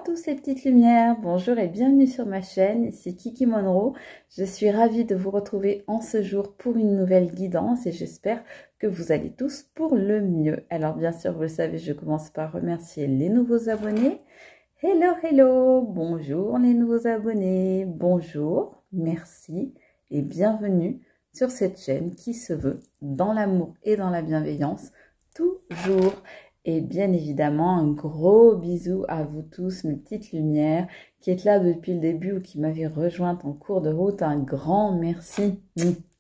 tous les petites lumières, bonjour et bienvenue sur ma chaîne, ici Kiki Monroe. Je suis ravie de vous retrouver en ce jour pour une nouvelle guidance et j'espère que vous allez tous pour le mieux. Alors bien sûr, vous le savez, je commence par remercier les nouveaux abonnés. Hello, hello, bonjour les nouveaux abonnés, bonjour, merci et bienvenue sur cette chaîne qui se veut dans l'amour et dans la bienveillance toujours. Et bien évidemment, un gros bisou à vous tous, mes petites lumières, qui êtes là depuis le début ou qui m'avez rejointe en cours de route. Un grand merci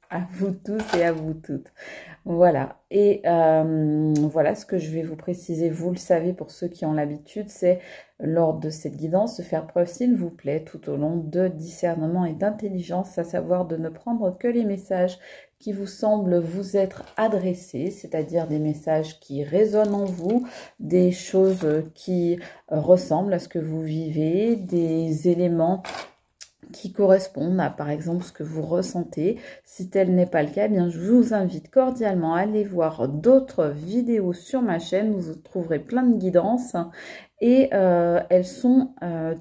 à vous tous et à vous toutes. Voilà. Et voilà ce que je vais vous préciser. Vous le savez, pour ceux qui ont l'habitude, c'est lors de cette guidance de faire preuve, s'il vous plaît, tout au long de discernement et d'intelligence, à savoir de ne prendre que les messages qui vous semblent vous être adressés, c'est-à-dire des messages qui résonnent en vous, des choses qui ressemblent à ce que vous vivez, des éléments qui correspondent à, par exemple, ce que vous ressentez. Si tel n'est pas le cas, eh bien, je vous invite cordialement à aller voir d'autres vidéos sur ma chaîne. Vous trouverez plein de guidances et elles sont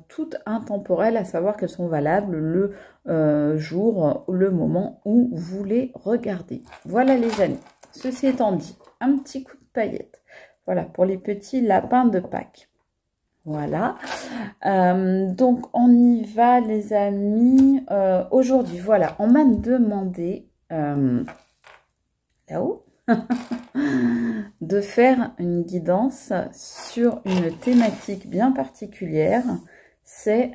toutes intemporelles, à savoir qu'elles sont valables le jour, le moment où vous les regardez. Voilà les amis. Ceci étant dit, un petit coup de paillettes. Voilà, pour les petits lapins de Pâques. Voilà, donc on y va les amis. Aujourd'hui, voilà, on m'a demandé là-haut de faire une guidance sur une thématique bien particulière. C'est: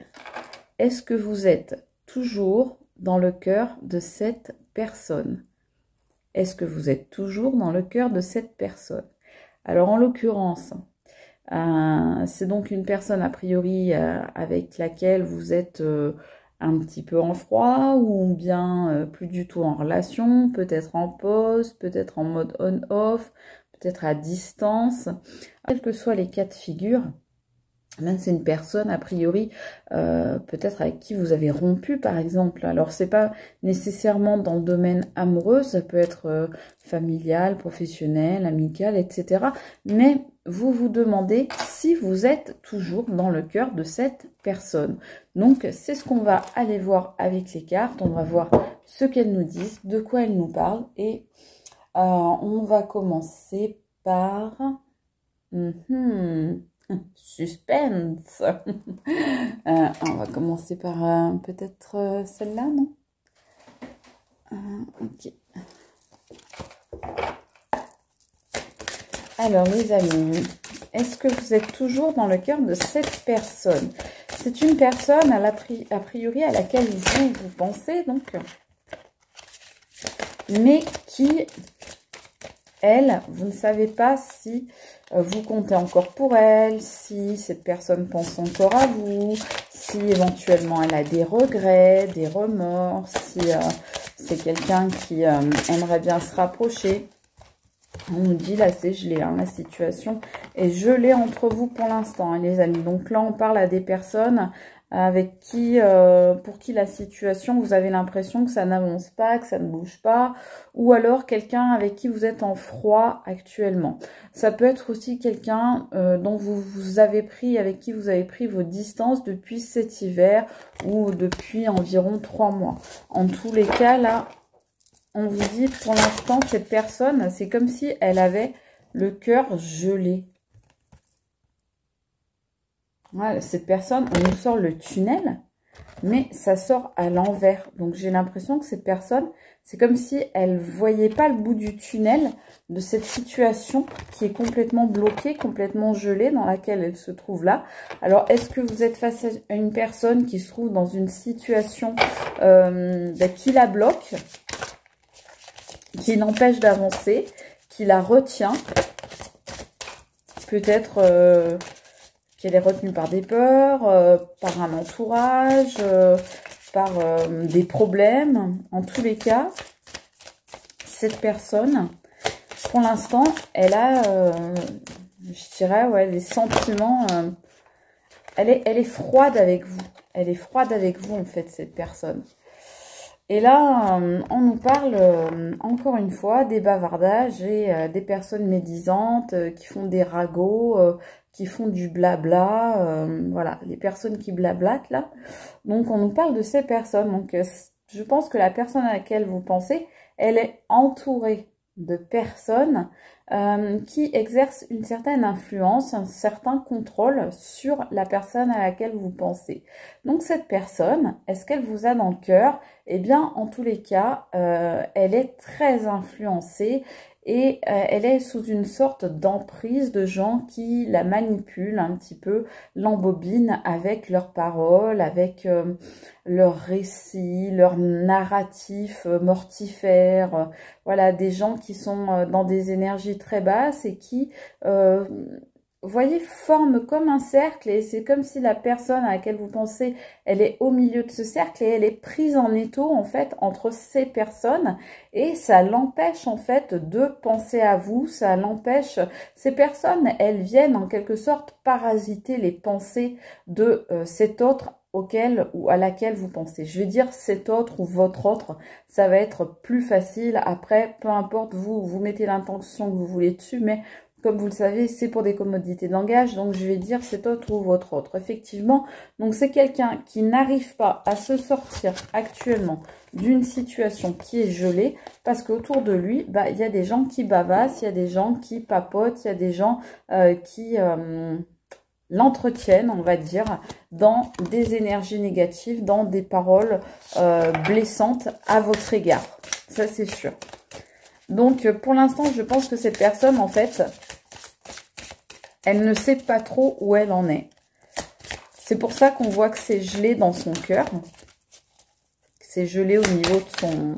est-ce que vous êtes toujours dans le cœur de cette personne? Est-ce que vous êtes toujours dans le cœur de cette personne? Alors en l'occurrence, c'est donc une personne a priori avec laquelle vous êtes un petit peu en froid ou bien plus du tout en relation, peut-être en pause, peut-être en mode on-off, peut-être à distance. Quels que soient les cas de figure, c'est une personne a priori peut-être avec qui vous avez rompu par exemple. Alors c'est pas nécessairement dans le domaine amoureux, ça peut être familial, professionnel, amical, etc. Mais vous vous demandez si vous êtes toujours dans le cœur de cette personne. Donc c'est ce qu'on va aller voir avec les cartes. On va voir ce qu'elles nous disent, de quoi elles nous parlent, et on va commencer par suspense. On va commencer par peut-être celle-là, non? Ok. Alors les amis, est-ce que vous êtes toujours dans le cœur de cette personne? C'est une personne a priori à laquelle vous pensez donc, mais qui, elle, vous ne savez pas si vous comptez encore pour elle, si cette personne pense encore à vous, si éventuellement elle a des regrets, des remords, si c'est quelqu'un qui aimerait bien se rapprocher. On nous dit là c'est gelé, hein, la situation est gelée entre vous pour l'instant, hein, les amis. Donc là on parle à des personnes avec qui, pour qui la situation, vous avez l'impression que ça n'avance pas, que ça ne bouge pas, ou alors quelqu'un avec qui vous êtes en froid actuellement. Ça peut être aussi quelqu'un dont vous avez pris, avec qui vous avez pris vos distances depuis cet hiver ou depuis environ 3 mois. En tous les cas, là, on vous dit pour l'instant, cette personne, c'est comme si elle avait le cœur gelé. Voilà, cette personne, on nous sort le tunnel, mais ça sort à l'envers. Donc j'ai l'impression que cette personne, c'est comme si elle ne voyait pas le bout du tunnel de cette situation qui est complètement bloquée, complètement gelée, dans laquelle elle se trouve là. Alors est-ce que vous êtes face à une personne qui se trouve dans une situation qui la bloque, qui l'empêche d'avancer, qui la retient, peut-être qu'elle est retenue par des peurs, par un entourage, par des problèmes. En tous les cas, cette personne, pour l'instant, elle a, je dirais, ouais, des sentiments. Elle est froide avec vous. Elle est froide avec vous, en fait, cette personne. Et là, on nous parle encore une fois des bavardages et des personnes médisantes qui font des ragots, qui font du blabla, voilà, les personnes qui blablatent là. Donc on nous parle de ces personnes. Donc je pense que la personne à laquelle vous pensez, elle est entourée de personnes qui exercent une certaine influence, un certain contrôle sur la personne à laquelle vous pensez. Donc cette personne, est-ce qu'elle vous a dans le cœur? Eh bien, en tous les cas, elle est très influencée et elle est sous une sorte d'emprise de gens qui la manipulent un petit peu, l'embobinent avec leurs paroles, avec leurs récits, leurs narratifs mortifères. Voilà, des gens qui sont dans des énergies très basses et qui vous voyez, forme comme un cercle et c'est comme si la personne à laquelle vous pensez, elle est au milieu de ce cercle et elle est prise en étau en fait entre ces personnes et ça l'empêche en fait de penser à vous, ça l'empêche, ces personnes, elles viennent en quelque sorte parasiter les pensées de cet autre auquel ou à laquelle vous pensez. Je vais dire cet autre ou votre autre, ça va être plus facile. Après, peu importe, vous mettez l'intention que vous voulez dessus, mais comme vous le savez, c'est pour des commodités de langage, donc je vais dire cet autre ou votre autre. Effectivement, donc c'est quelqu'un qui n'arrive pas à se sortir actuellement d'une situation qui est gelée, parce qu'autour de lui, bah, il y a des gens qui bavassent, il y a des gens qui papotent, il y a des gens qui l'entretiennent, on va dire, dans des énergies négatives, dans des paroles blessantes à votre égard. Ça, c'est sûr. Donc, pour l'instant, je pense que cette personne, en fait, elle ne sait pas trop où elle en est. C'est pour ça qu'on voit que c'est gelé dans son cœur. C'est gelé au niveau de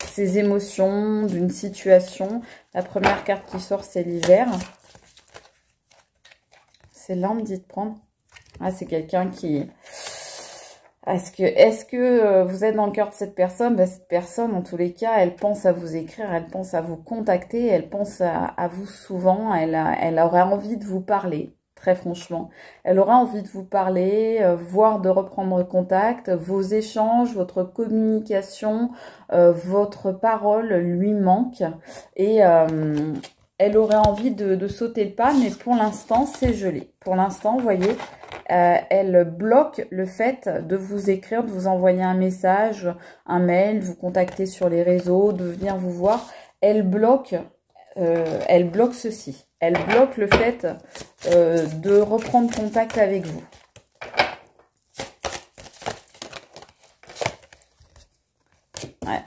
ses émotions, d'une situation. La première carte qui sort, c'est l'hiver. C'est là, on me dit de prendre. Ah, c'est quelqu'un qui... Est-ce que vous êtes dans le cœur de cette personne? Ben, cette personne, en tous les cas, elle pense à vous écrire, elle pense à vous contacter, elle pense à vous souvent, elle aurait envie de vous parler, très franchement. Elle aura envie de vous parler, voire de reprendre contact. Vos échanges, votre communication, votre parole lui manque. Et elle aurait envie de sauter le pas, mais pour l'instant, c'est gelé. Pour l'instant, vous voyez... elle bloque le fait de vous écrire, de vous envoyer un message, un mail, vous contacter sur les réseaux, de venir vous voir. Elle bloque ceci. Elle bloque le fait de reprendre contact avec vous. Ouais.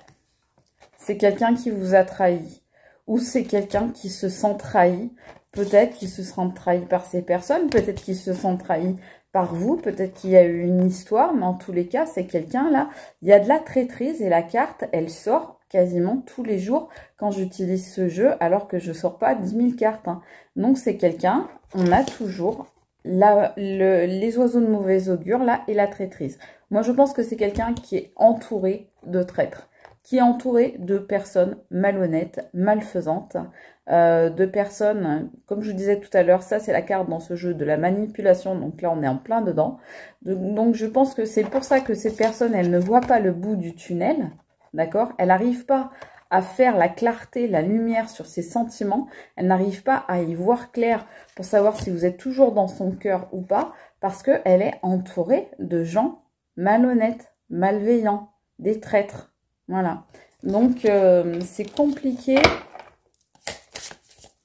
C'est quelqu'un qui vous a trahi. Ou c'est quelqu'un qui se sent trahi. Peut-être qu'il se sent trahi par ces personnes, peut-être qu'il se sent trahi par vous, peut-être qu'il y a eu une histoire, mais en tous les cas, c'est quelqu'un là, il y a de la traîtrise et la carte, elle sort quasiment tous les jours quand j'utilise ce jeu, alors que je ne sors pas 10 000 cartes. Hein. Donc c'est quelqu'un, on a toujours les oiseaux de mauvais augure là et la traîtrise. Moi je pense que c'est quelqu'un qui est entouré de traîtres, qui est entouré de personnes malhonnêtes, malfaisantes, de personnes, comme je vous disais tout à l'heure, ça c'est la carte dans ce jeu de la manipulation, donc là on est en plein dedans. Donc je pense que c'est pour ça que ces personnes, elles ne voient pas le bout du tunnel, d'accord? Elle n'arrive pas à faire la clarté, la lumière sur ses sentiments, elle n'arrive pas à y voir clair pour savoir si vous êtes toujours dans son cœur ou pas, parce qu'elle est entourée de gens malhonnêtes, malveillants, des traîtres. Voilà, donc c'est compliqué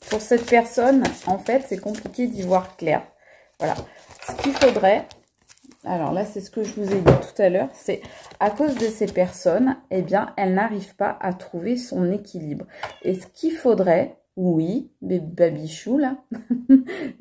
pour cette personne, en fait, c'est compliqué d'y voir clair. Voilà, ce qu'il faudrait, alors là, c'est ce que je vous ai dit tout à l'heure, c'est à cause de ces personnes, eh bien, elle n'arrive pas à trouver son équilibre. Et ce qu'il faudrait, oui, Babichou là,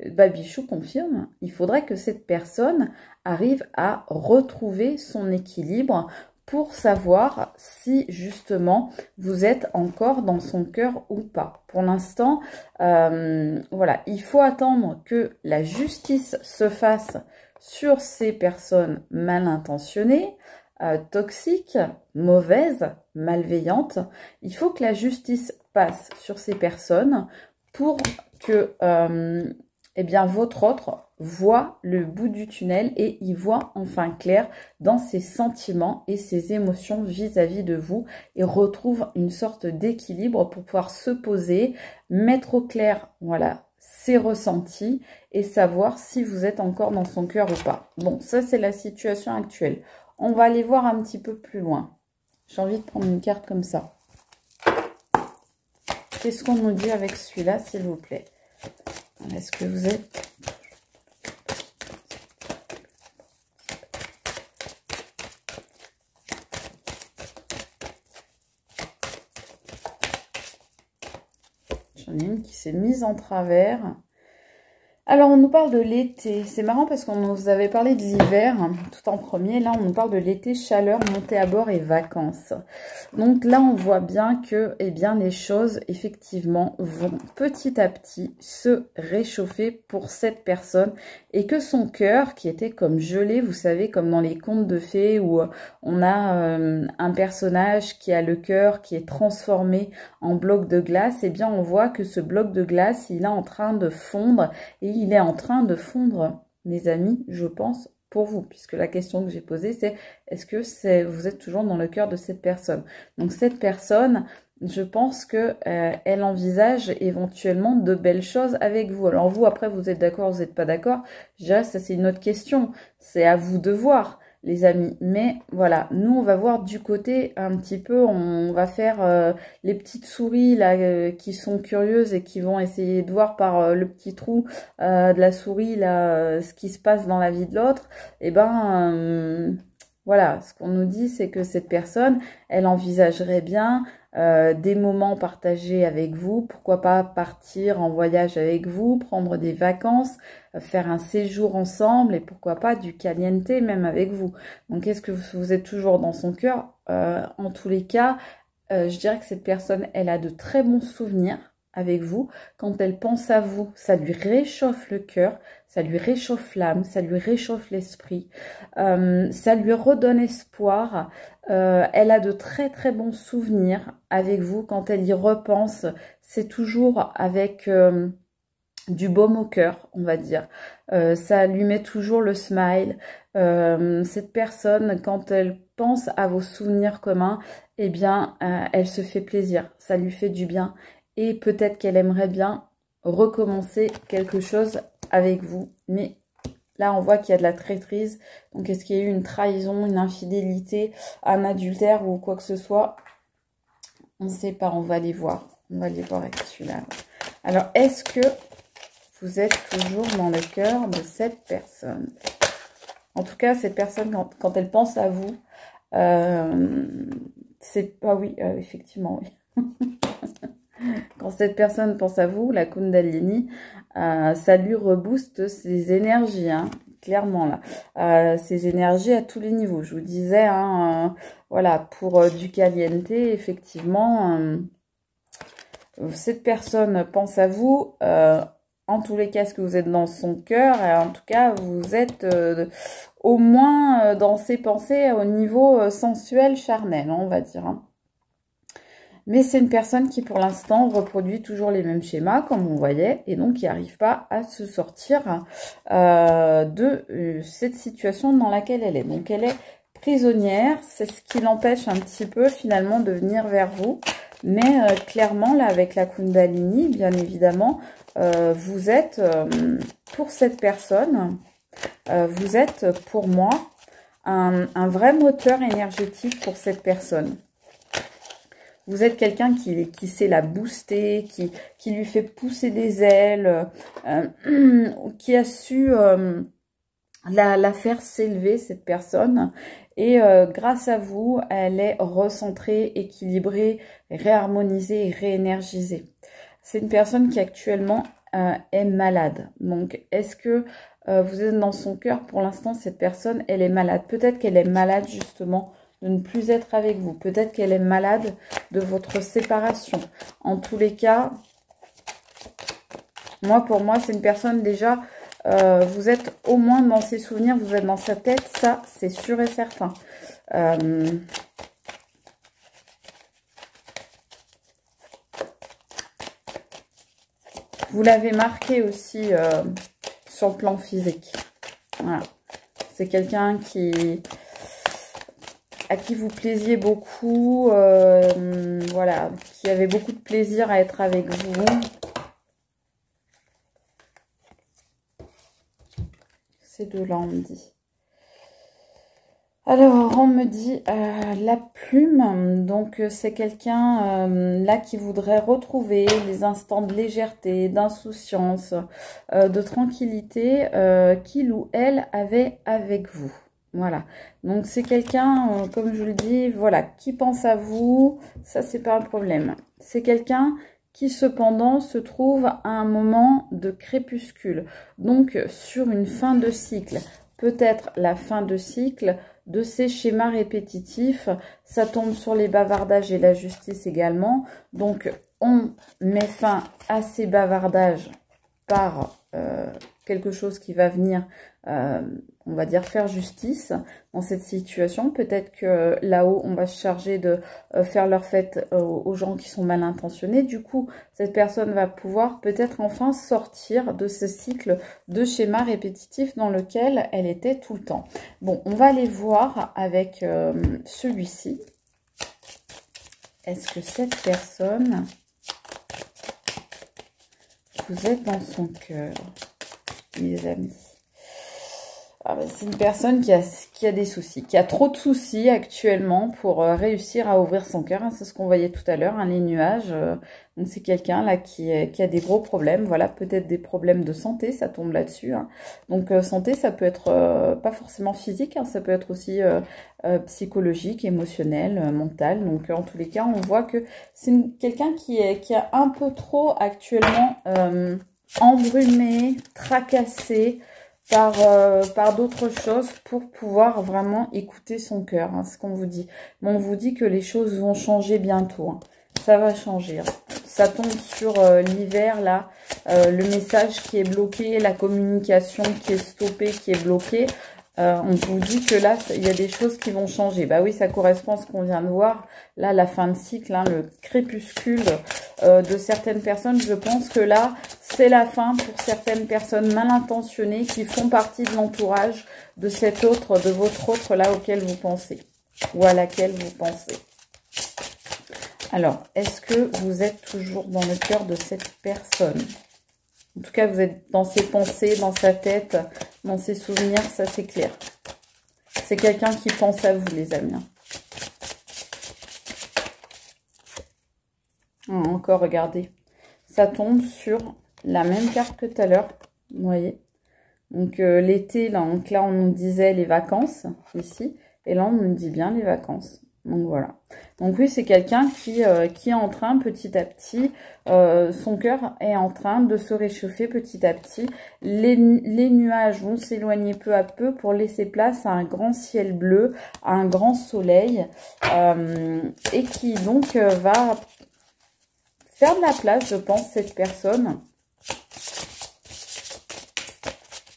Babichou confirme, il faudrait que cette personne arrive à retrouver son équilibre pour savoir si justement vous êtes encore dans son cœur ou pas. Pour l'instant, voilà, il faut attendre que la justice se fasse sur ces personnes mal intentionnées, toxiques, mauvaises, malveillantes. Il faut que la justice passe sur ces personnes pour que eh bien, votre autre voit le bout du tunnel et il voit enfin clair dans ses sentiments et ses émotions vis-à-vis de vous et retrouve une sorte d'équilibre pour pouvoir se poser, mettre au clair, voilà, ses ressentis et savoir si vous êtes encore dans son cœur ou pas. Bon, ça c'est la situation actuelle. On va aller voir un petit peu plus loin. J'ai envie de prendre une carte comme ça. Qu'est-ce qu'on nous dit avec celui-là, s'il vous plaît? Est-ce que vous êtes... J'en ai une qui s'est mise en travers. Alors, on nous parle de l'été. C'est marrant parce qu'on nous avait parlé de l'hiver tout en premier. Là, on nous parle de l'été, chaleur, montée à bord et vacances. Donc là, on voit bien que les choses, effectivement, vont petit à petit se réchauffer pour cette personne. Et que son cœur, qui était comme gelé, vous savez, comme dans les contes de fées où on a un personnage qui a le cœur qui est transformé en bloc de glace, eh bien, on voit que ce bloc de glace, il est en train de fondre et il est en train de fondre, mes amis, je pense, pour vous. Puisque la question que j'ai posée, c'est est-ce que vous êtes toujours dans le cœur de cette personne? Donc, cette personne, je pense que elle envisage éventuellement de belles choses avec vous. Alors, vous, après, vous êtes d'accord, vous n'êtes pas d'accord? Je dirais ça, c'est une autre question. C'est à vous de voir, les amis. Mais voilà, nous, on va voir du côté un petit peu, on va faire les petites souris là qui sont curieuses et qui vont essayer de voir par le petit trou de la souris là ce qui se passe dans la vie de l'autre. Et voilà, ce qu'on nous dit, c'est que cette personne, elle envisagerait bien des moments partagés avec vous, pourquoi pas partir en voyage avec vous, prendre des vacances, faire un séjour ensemble et pourquoi pas du caliente même avec vous. Donc est-ce que vous êtes toujours dans son cœur? En tous les cas, je dirais que cette personne, elle a de très bons souvenirs avec vous. Quand elle pense à vous, ça lui réchauffe le cœur, ça lui réchauffe l'âme, ça lui réchauffe l'esprit, ça lui redonne espoir. Elle a de très très bons souvenirs avec vous. Quand elle y repense, c'est toujours avec du baume au cœur, on va dire. Ça lui met toujours le smile. Cette personne, quand elle pense à vos souvenirs communs, eh bien, elle se fait plaisir. Ça lui fait du bien. Et peut-être qu'elle aimerait bien recommencer quelque chose avec vous. Mais là, on voit qu'il y a de la traîtrise. Donc, est-ce qu'il y a eu une trahison, une infidélité, un adultère ou quoi que ce soit? On ne sait pas, on va les voir. On va les voir avec celui-là. Alors, est-ce que vous êtes toujours dans le cœur de cette personne? En tout cas, cette personne, quand elle pense à vous, c'est... Ah oui, effectivement, oui. Quand cette personne pense à vous, la Kundalini, ça lui rebooste ses énergies, hein, clairement là. Ses énergies à tous les niveaux. Je vous disais, hein, voilà, pour du caliente, effectivement, cette personne pense à vous. En tous les cas, est-ce que vous êtes dans son cœur? En tout cas, vous êtes au moins dans ses pensées au niveau sensuel, charnel, hein, on va dire, hein. Mais c'est une personne qui, pour l'instant, reproduit toujours les mêmes schémas, comme on voyait, et donc qui n'arrive pas à se sortir de cette situation dans laquelle elle est. Donc, elle est prisonnière, c'est ce qui l'empêche un petit peu, finalement, de venir vers vous. Mais clairement, là, avec la Kundalini, bien évidemment, vous êtes, pour cette personne, vous êtes, pour moi, un vrai moteur énergétique pour cette personne. Vous êtes quelqu'un qui sait la booster, qui lui fait pousser des ailes, qui a su la faire s'élever, cette personne. Et grâce à vous, elle est recentrée, équilibrée, réharmonisée et réénergisée. C'est une personne qui actuellement est malade. Donc, est-ce que vous êtes dans son cœur? Pour l'instant, cette personne, elle est malade. Peut-être qu'elle est malade justement de ne plus être avec vous. Peut-être qu'elle est malade de votre séparation. En tous les cas, pour moi, c'est une personne déjà, vous êtes au moins dans ses souvenirs, vous êtes dans sa tête, ça, c'est sûr et certain. Vous l'avez marqué aussi sur le plan physique. Voilà. C'est quelqu'un à qui vous plaisiez beaucoup, voilà, qui avait beaucoup de plaisir à être avec vous. Ces deux-là, on me dit. Alors, on me dit la plume, donc c'est quelqu'un là qui voudrait retrouver les instants de légèreté, d'insouciance, de tranquillité qu'il ou elle avait avec vous. Voilà, donc c'est quelqu'un, comme je le dis, voilà, qui pense à vous, ça c'est pas un problème. C'est quelqu'un qui cependant se trouve à un moment de crépuscule, donc sur une fin de cycle, peut-être la fin de cycle de ces schémas répétitifs. Ça tombe sur les bavardages et la justice également, donc on met fin à ces bavardages par quelque chose qui va venir, on va dire, faire justice dans cette situation. Peut-être que là-haut, on va se charger de faire leur fête aux gens qui sont mal intentionnés. Du coup, cette personne va pouvoir peut-être enfin sortir de ce cycle de schéma répétitif dans lequel elle était tout le temps. Bon, on va aller voir avec celui-ci. Est-ce que cette personne, vous êtes dans son cœur, les amis? Ah ben, c'est une personne qui a des soucis, qui a trop de soucis actuellement pour réussir à ouvrir son cœur. Hein, c'est ce qu'on voyait tout à l'heure, hein, les nuages. Donc c'est quelqu'un là qui a des gros problèmes. Voilà, peut-être des problèmes de santé, ça tombe là-dessus. Hein. Donc santé, ça peut être pas forcément physique, hein, ça peut être aussi psychologique, émotionnel, mental. Donc en tous les cas, on voit que c'est quelqu'un qui a un peu trop actuellement embrumé, tracassé par d'autres choses pour pouvoir vraiment écouter son cœur, hein, ce qu'on vous dit. Mais on vous dit que les choses vont changer bientôt. Hein. Ça va changer. Hein. Ça tombe sur l'hiver, là, le message qui est bloqué, la communication qui est stoppée, qui est bloquée. On vous dit que là, il y a des choses qui vont changer. Bah oui, ça correspond à ce qu'on vient de voir. Là, la fin de cycle, hein, le crépuscule de certaines personnes. Je pense que là, c'est la fin pour certaines personnes mal intentionnées qui font partie de l'entourage de cet autre, de votre autre là auquel vous pensez. Ou à laquelle vous pensez. Alors, est-ce que vous êtes toujours dans le cœur de cette personne ? En tout cas, vous êtes dans ses pensées, dans sa tête, dans ses souvenirs, ça c'est clair. C'est quelqu'un qui pense à vous, les amis. Encore, regardez. Ça tombe sur la même carte que tout à l'heure, vous voyez. Donc, l'été, là, donc là, on nous disait les vacances, ici. Et là, on nous dit bien les vacances. Donc, voilà. Donc, oui, c'est quelqu'un qui est en train, petit à petit, son cœur est en train de se réchauffer petit à petit. Les nuages vont s'éloigner peu à peu pour laisser place à un grand ciel bleu, à un grand soleil, et qui, donc, va faire de la place, je pense, cette personne,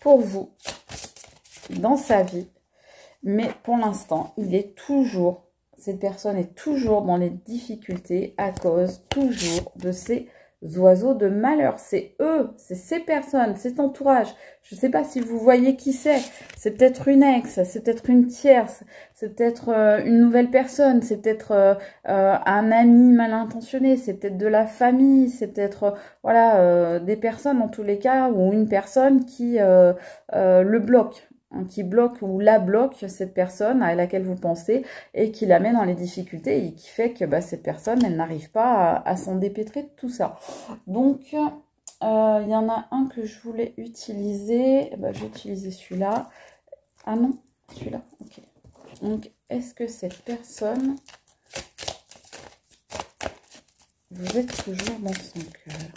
pour vous, dans sa vie. Mais pour l'instant, cette personne est toujours dans les difficultés à cause toujours de ces oiseaux de malheur. C'est eux, c'est ces personnes, cet entourage. Je ne sais pas si vous voyez qui c'est. C'est peut-être une ex, c'est peut-être une tierce, c'est peut-être une nouvelle personne, c'est peut-être un ami mal intentionné, c'est peut-être de la famille, c'est peut-être voilà des personnes en tous les cas, ou une personne qui le bloque. Qui bloque ou la bloque cette personne à laquelle vous pensez et qui la met dans les difficultés et qui fait que bah, cette personne, elle n'arrive pas à s'en dépêtrer de tout ça. Donc, il y en a un que je voulais utiliser. Bah, je vais utiliser celui-là. Ah non, celui-là, ok. Donc, est-ce que cette personne, vous êtes toujours dans son cœur?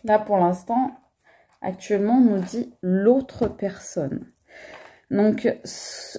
Là, pour l'instant, actuellement, on nous dit l'autre personne. Donc,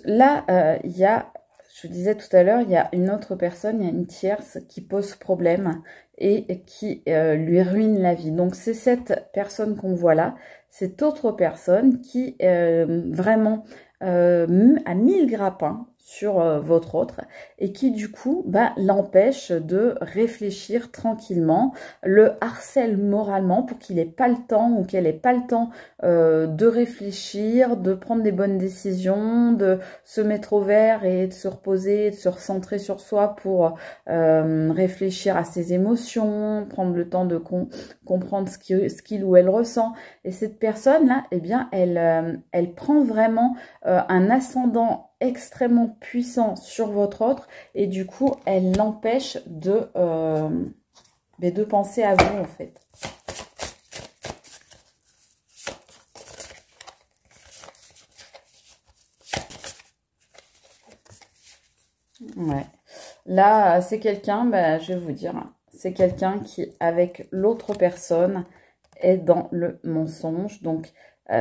là, il y a, je vous disais tout à l'heure, il y a une autre personne, il y a une tierce qui pose problème et qui lui ruine la vie. Donc, c'est cette personne qu'on voit là, cette autre personne qui vraiment à 1000 grappins sur votre autre et qui du coup l'empêche de réfléchir tranquillement, le harcèle moralement pour qu'il n'ait pas le temps ou qu'elle n'ait pas le temps de réfléchir, de prendre des bonnes décisions, de se mettre au vert et de se reposer, de se recentrer sur soi pour réfléchir à ses émotions, prendre le temps de comprendre ce qu'il ou elle ressent. Et cette personne-là, eh bien, elle prend vraiment un ascendant extrêmement puissant sur votre autre et du coup, elle l'empêche de penser à vous, en fait. Ouais. Là, c'est quelqu'un, je vais vous dire, c'est quelqu'un qui, avec l'autre personne, est dans le mensonge. Donc,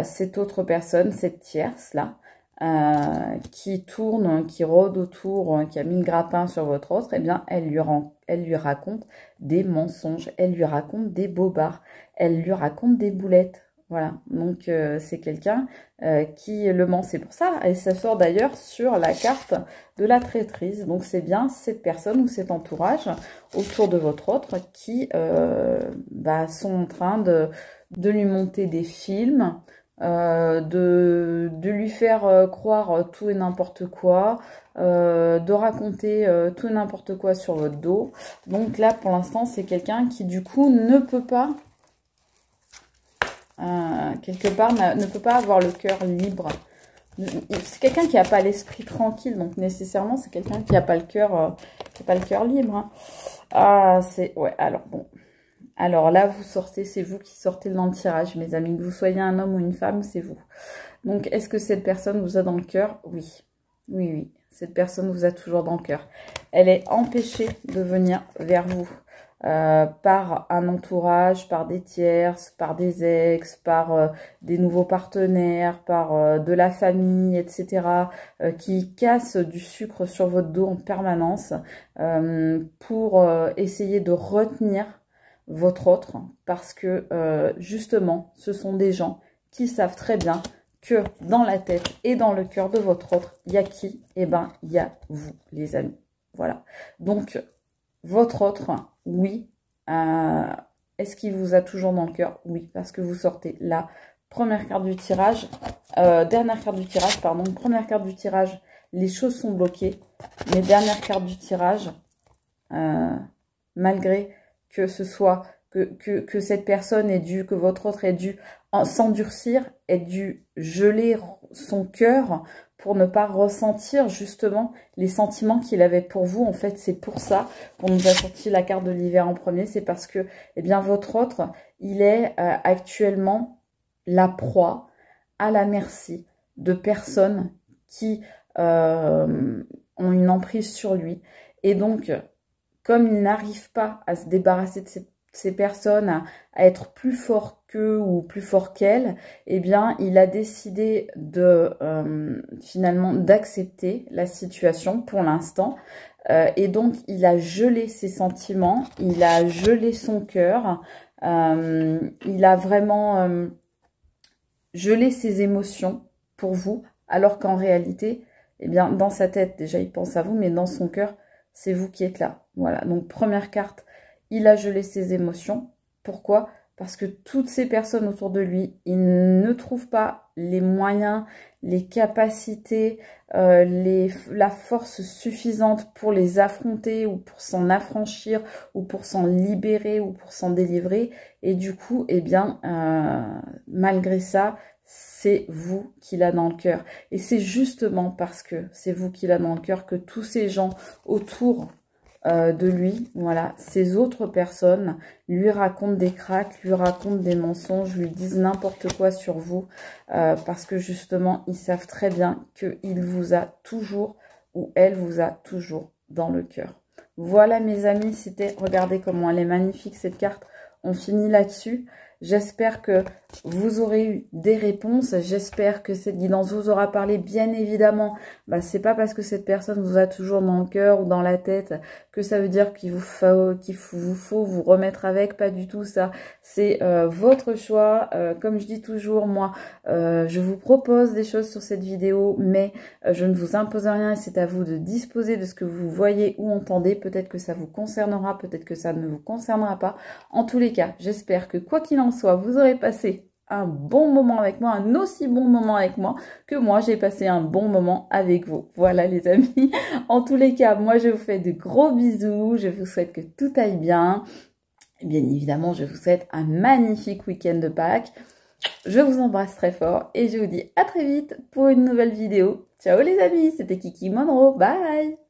cette autre personne, cette tierce-là, qui tourne, qui rôde autour, qui a mis le grappin sur votre autre, eh bien, elle lui raconte des mensonges, elle lui raconte des bobards, elle lui raconte des boulettes. Voilà, donc c'est quelqu'un qui le ment, c'est pour ça. Et ça sort d'ailleurs sur la carte de la traîtrise. Donc c'est bien cette personne ou cet entourage autour de votre autre qui sont en train de lui monter des films, de lui faire croire tout et n'importe quoi, de raconter tout et n'importe quoi sur votre dos. Donc là, pour l'instant, c'est quelqu'un qui, du coup, ne peut pas, quelque part, ne peut pas avoir le cœur libre. C'est quelqu'un qui n'a pas l'esprit tranquille, donc nécessairement, c'est quelqu'un qui n'a pas le cœur libre. Hein. Ah, c'est... Ouais, alors, bon... Alors là, vous sortez, c'est vous qui sortez dans le tirage, mes amis. Que vous soyez un homme ou une femme, c'est vous. Donc, est-ce que cette personne vous a dans le cœur? Oui. Oui, oui. Cette personne vous a toujours dans le cœur. Elle est empêchée de venir vers vous par un entourage, par des tierces, par des ex, par des nouveaux partenaires, par de la famille, etc. Qui cassent du sucre sur votre dos en permanence pour essayer de retenir votre autre, parce que justement, ce sont des gens qui savent très bien que dans la tête et dans le cœur de votre autre, il y a qui? Eh ben, il y a vous, les amis. Voilà. Donc, votre autre, oui. Est-ce qu'il vous a toujours dans le cœur? Oui, parce que vous sortez la première carte du tirage, dernière carte du tirage, pardon, première carte du tirage, les choses sont bloquées. Mais dernière carte du tirage, malgré que ce soit que cette personne ait dû, que votre autre ait dû s'endurcir, ait dû geler son cœur pour ne pas ressentir justement les sentiments qu'il avait pour vous. En fait, c'est pour ça qu'on nous a sorti la carte de l'hiver en premier. C'est parce que, eh bien, votre autre, il est actuellement la proie à la merci de personnes qui ont une emprise sur lui. Et donc, comme il n'arrive pas à se débarrasser de ces personnes, à être plus fort qu'eux ou plus fort qu'elles, eh bien, il a décidé de finalement d'accepter la situation pour l'instant. Et donc, il a gelé ses sentiments, il a gelé son cœur, il a vraiment gelé ses émotions pour vous, alors qu'en réalité, eh bien, dans sa tête, déjà, il pense à vous, mais dans son cœur, c'est vous qui êtes là. Voilà, donc première carte, il a gelé ses émotions. Pourquoi? Parce que toutes ces personnes autour de lui, il ne trouve pas les moyens, les capacités, la force suffisante pour les affronter ou pour s'en affranchir ou pour s'en libérer ou pour s'en délivrer. Et du coup, eh bien, malgré ça, c'est vous qui l'a dans le cœur. Et c'est justement parce que c'est vous qui l'a dans le cœur que tous ces gens autour de lui, voilà, ces autres personnes lui racontent des cracks, lui racontent des mensonges, lui disent n'importe quoi sur vous, parce que justement, ils savent très bien qu'il vous a toujours, ou elle vous a toujours dans le cœur. Voilà mes amis, regardez comment elle est magnifique cette carte, on finit là-dessus. J'espère que vous aurez eu des réponses. J'espère que cette guidance vous aura parlé. Bien évidemment, c'est pas parce que cette personne vous a toujours dans le cœur ou dans la tête que ça veut dire qu'il vous faut vous remettre avec. Pas du tout ça. C'est votre choix. Comme je dis toujours, moi, je vous propose des choses sur cette vidéo, mais je ne vous impose rien et c'est à vous de disposer de ce que vous voyez ou entendez. Peut-être que ça vous concernera, peut-être que ça ne vous concernera pas. En tous les cas, j'espère que quoi qu'il en soit, vous aurez passé un bon moment avec moi, un aussi bon moment avec moi que moi, j'ai passé un bon moment avec vous. Voilà les amis. En tous les cas, moi, je vous fais de gros bisous. Je vous souhaite que tout aille bien. Bien évidemment, je vous souhaite un magnifique week-end de Pâques. Je vous embrasse très fort et je vous dis à très vite pour une nouvelle vidéo. Ciao les amis, c'était Kiki Monroe. Bye!